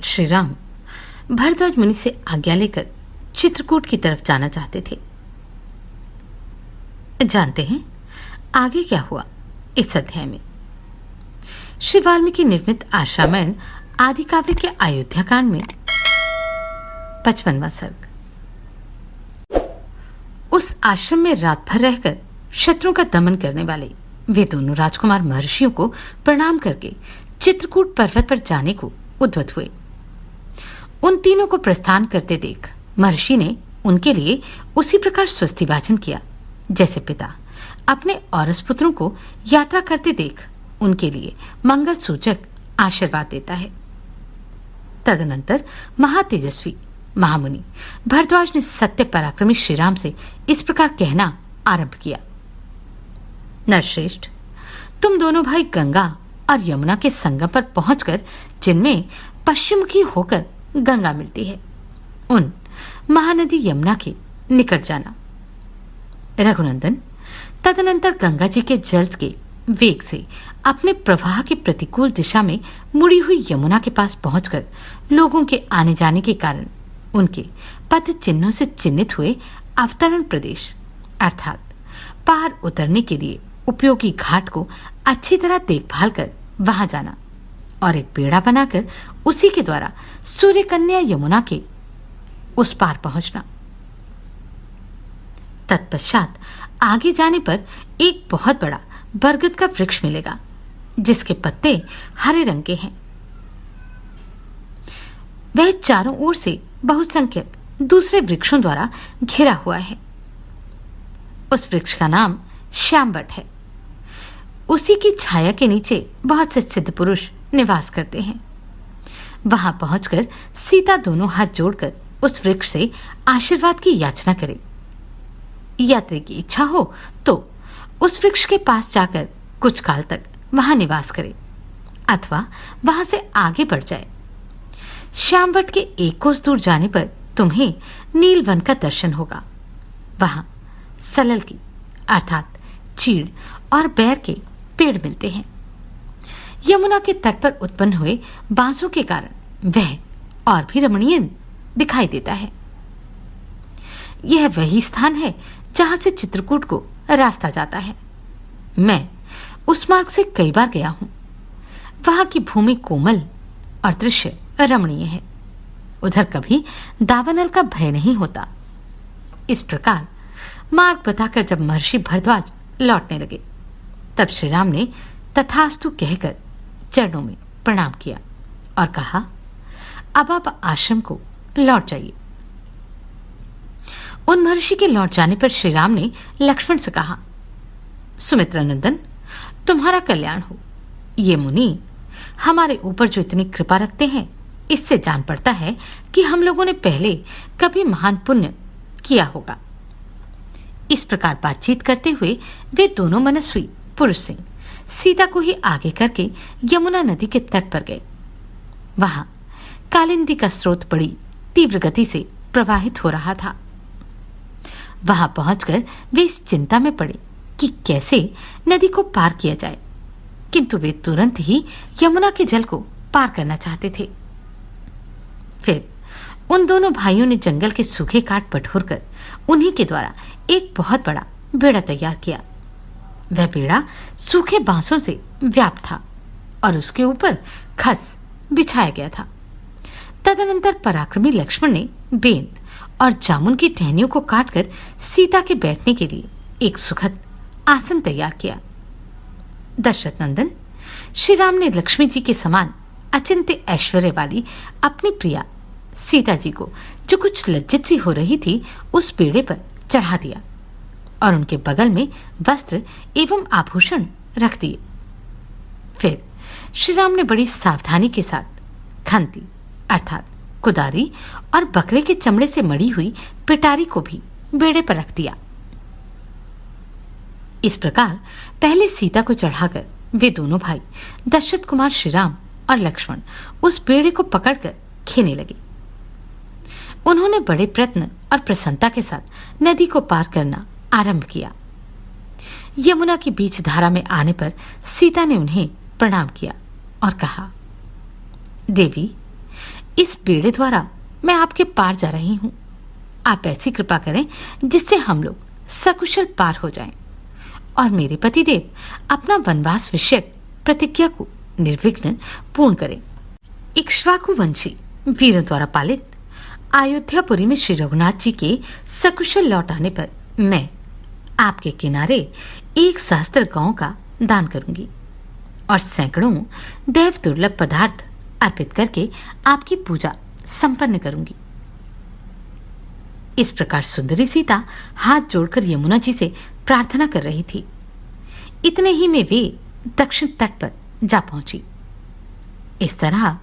श्री राम भरद्वाज मुनि से आज्ञा लेकर चित्रकूट की तरफ जाना चाहते थे। जानते हैं आगे क्या हुआ इस अध्याय में। श्री वाल्मीकि निर्मित आश्रामण आदि काव्य के अयोध्या कांड में 55वां सर्ग। उस आश्रम में रात भर रहकर शत्रुओं का दमन करने वाले वे दोनों राजकुमार महर्षियों को प्रणाम करके चित्रकूट पर्वत पर जाने को उद्यत हुए। उन तीनों को प्रस्थान करते देख महर्षि ने उनके लिए उसी प्रकार स्वस्ति वाचन किया जैसे पिता अपने औरस पुत्रों को यात्रा करते देख उनके लिए मंगल सूचक आशीर्वाद देता है। तदनंतर महातेजस्वी महामुनि भरद्वाज ने सत्य पराक्रमी श्रीराम से इस प्रकार कहना आरंभ किया। नरश्रेष्ठ, तुम दोनों भाई गंगा और यमुना के संगम पर पहुंचकर, जिनमें पश्चिममुखी होकर गंगा मिलती है, उन महानदी यमुना के निकट जाना। रघुनंदन, तदनंतर गंगा जी के जल के वेग से अपने प्रवाह की प्रतिकूल दिशा में मुड़ी हुई यमुना के पास पहुंचकर लोगों के आने जाने के कारण उनके पद चिन्हों से चिन्हित हुए अवतरण प्रदेश अर्थात पार उतरने के लिए उपयोगी घाट को अच्छी तरह देखभाल कर वहां जाना और एक बेड़ा बनाकर उसी के द्वारा सूर्य कन्या यमुना के उस पार पहुंचना। तत्पश्चात आगे जाने पर एक बहुत बड़ा बरगद का वृक्ष मिलेगा जिसके पत्ते हरे रंग के हैं। वह चारों ओर से बहुसंख्यक दूसरे वृक्षों द्वारा घिरा हुआ है। उस वृक्ष का नाम श्यामवट है। उसी की छाया के नीचे बहुत से सिद्ध पुरुष निवास करते हैं। वहां पहुंचकर सीता दोनों हाथ जोड़कर उस वृक्ष से आशीर्वाद की याचना करे। यात्री की इच्छा हो तो उस वृक्ष के पास जाकर कुछ काल तक वहां निवास करे अथवा वहां से आगे बढ़ जाए। श्यामवट के एक कोस दूर जाने पर तुम्हें नीलवन का दर्शन होगा। वहां सलल की अर्थात चीड़ और बैर के पेड़ मिलते हैं। यमुना के तट पर उत्पन्न हुए बांसों के कारण वह और भी रमणीय दिखाई देता है। यह वही स्थान है जहां से चित्रकूट को रास्ता जाता है। मैं उस मार्ग से कई बार गया हूं। वहां की भूमि कोमल और दृश्य रमणीय है। उधर कभी दावानल का भय नहीं होता। इस प्रकार मार्ग बताकर जब महर्षि भरद्वाज लौटने लगे तब श्री राम ने तथास्तु कहकर चरणों में प्रणाम किया और कहा, अब आप आश्रम को लौट जाइए। उन महर्षि के लौट जाने पर श्री राम ने लक्ष्मण से कहा, सुमित्रा नंदन, तुम्हारा कल्याण हो। ये मुनि हमारे ऊपर जो इतनी कृपा रखते हैं, इससे जान पड़ता है कि हम लोगों ने पहले कभी महान पुण्य किया होगा। इस प्रकार बातचीत करते हुए वे दोनों मनस्वी पुरुष सिंह सीता को ही आगे करके यमुना नदी के तट पर गए। वहां कालिंदी का स्रोत बड़ी तीव्र गति से प्रवाहित हो रहा था। वहां पहुंचकर वे इस चिंता में पड़े कि कैसे नदी को पार किया जाए, किंतु वे तुरंत ही यमुना के जल को पार करना चाहते थे। फिर उन दोनों भाइयों ने जंगल के सूखे काट बटोरकर उन्हीं के द्वारा एक बहुत बड़ा बेड़ा तैयार किया। वह बेड़ा सूखे बांसों से व्याप्त था और उसके ऊपर खस बिछाया गया था। तदनंतर पराक्रमी लक्ष्मण ने बेंत और जामुन की टहनियों को काटकर सीता के बैठने के लिए एक सुखद आसन तैयार किया। दशरथ नंदन, श्री राम ने लक्ष्मी जी के समान अचिंत्य ऐश्वर्य वाली अपनी प्रिया सीता जी को, जो कुछ लज्जित सी हो रही थी, उस बेड़े पर चढ़ा दिया और उनके बगल में वस्त्र एवं आभूषण रख दिए। फिर श्री राम ने बड़ी सावधानी के साथ खंती अर्थात कुदारी और बकरे के चमड़े से मड़ी हुई पिटारी को भी बेड़े पर रख दिया। इस प्रकार पहले सीता को चढ़ाकर वे दोनों भाई दशरथ कुमार श्री राम और लक्ष्मण उस बेड़े को पकड़कर खेने लगे। उन्होंने बड़े प्रयत्न और प्रसन्नता के साथ नदी को पार करना आरंभ किया। यमुना की बीच धारा में आने पर सीता ने उन्हें प्रणाम किया और कहा, देवी, इस बेड़े द्वारा मैं आपके पार जा रही हूं। आप ऐसी कृपा करें जिससे हम लोग सकुशल पार हो जाएं और मेरे पतिदेव अपना वनवास विषयक प्रतिज्ञा को निर्विघ्न पूर्ण करें। इक्ष्वाकु वंशी वीरों द्वारा पालित अयोध्यापुरी में श्री रघुनाथ जी के सकुशल लौट आने पर मैं आपके किनारे 1,000 गांव का दान करूंगी और सैकड़ों देव दुर्लभ पदार्थ अर्पित करके आपकी पूजा संपन्न करूंगी। इस प्रकार सुंदरी सीता हाथ जोड़कर यमुना जी से प्रार्थना कर रही थी। इतने ही में वे दक्षिण तट पर जा पहुंची। इस तरह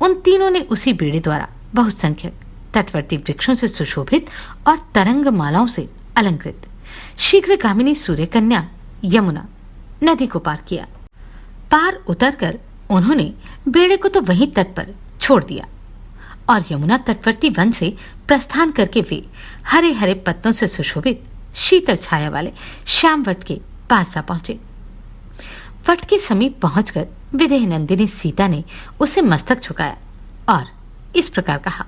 उन तीनों ने उसी बेड़े द्वारा बहुसंख्यक तटवर्ती वृक्षों से सुशोभित और तरंग मालाओं से अलंकृत शीघ्रगामिनी सूर्य कन्या यमुना नदी को पार किया। पार उतरकर उन्होंने बेड़े को तो वहीं तट पर छोड़ दिया और यमुना तटवर्ती वन से प्रस्थान करके वे हरे हरे पत्तों से सुशोभित शीतल छाया वाले श्याम वट के पास जा पहुंचे। वट के समीप पहुंचकर विदेह नंदिनी सीता ने उसे मस्तक झुकाया और इस प्रकार कहा,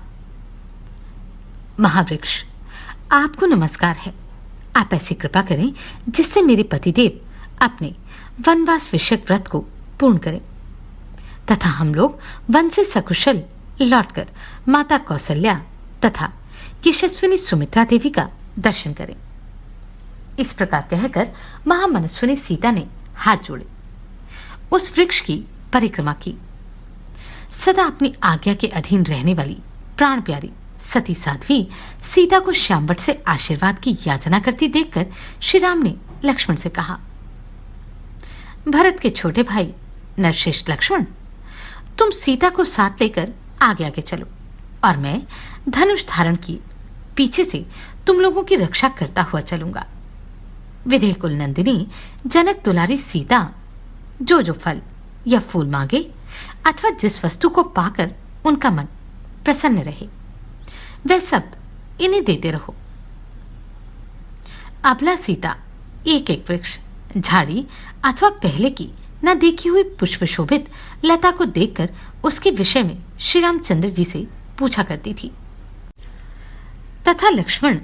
महावृक्ष, आपको नमस्कार है। आप ऐसी कृपा करें जिससे मेरे पतिदेव अपने वनवास विषयक व्रत को पूर्ण करें तथा हम लोग वन से सकुशल लौटकर माता कौशल्या तथा यशस्विनी सुमित्रा देवी का दर्शन करें। इस प्रकार कहकर महामनस्विनी सीता ने हाथ जोड़े, उस वृक्ष की परिक्रमा की। सदा अपनी आज्ञा के अधीन रहने वाली प्राण प्यारी सती साध्वी सीता को श्यामवट से आशीर्वाद की याचना करती देखकर श्री राम ने लक्ष्मण से कहा, भरत के छोटे भाई नरश्रेष्ठ लक्ष्मण, तुम सीता को साथ लेकर आगे आगे चलो और मैं धनुष धारण किए पीछे से तुम लोगों की रक्षा करता हुआ चलूंगा। विदेह कुल नंदिनी जनक दुलारी सीता जो जो फल या फूल मांगे अथवा जिस वस्तु को पाकर उनका मन प्रसन्न रहे वह सब इन्हें देते रहो। अबला सीता एक एक वृक्ष, झाड़ी अथवा पहले की न देखी हुई पुष्प शोभित लता को देखकर उसके विषय में श्री रामचंद्र जी से पूछा करती थी तथा लक्ष्मण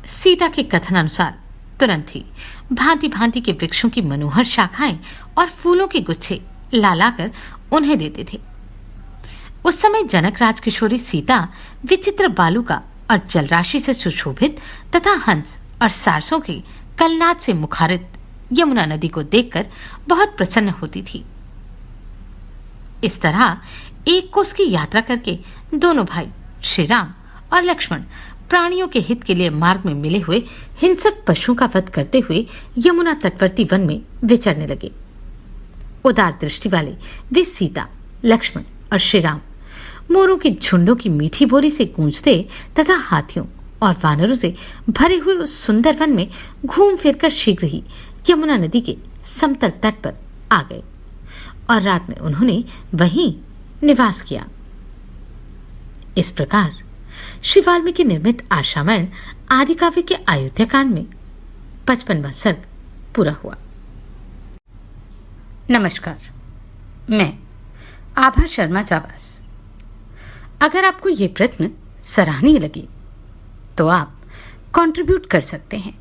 सीता के कथन अनुसार तुरंत ही भांति भांति के वृक्षों की मनोहर शाखाएं और फूलों के गुच्छे ला लाकर उन्हें देते थे। उस समय जनक राजकिशोरी सीता विचित्र बालुका और जलराशि से सुशोभित तथा हंस और सारसों के कलनाद से मुखारित यमुना नदी को देखकर बहुत प्रसन्न होती थी। इस तरह एक कोस की यात्रा करके दोनों भाई श्री राम और लक्ष्मण प्राणियों के हित के लिए मार्ग में मिले हुए हिंसक पशुओं का वध करते हुए यमुना तटवर्ती वन में विचरने लगे। उदार दृष्टि वाले वे सीता, लक्ष्मण और श्री राम मोरों के झुंडों की मीठी बोली से गूंजते तथा हाथियों और वानरों से भरे हुए उस सुंदर वन में घूम फिरकर शीघ्र ही यमुना नदी के समतल तट पर आ गए और रात में उन्होंने वहीं निवास किया। इस प्रकार श्री वाल्मीकि निर्मित आशामरण आदि काव्य के अयोध्या कांड में 55वां सर्ग पूरा हुआ। नमस्कार, मैं आभा शर्मा जाबाज। अगर आपको ये प्रश्न सराहनीय लगे तो आप कंट्रीब्यूट कर सकते हैं।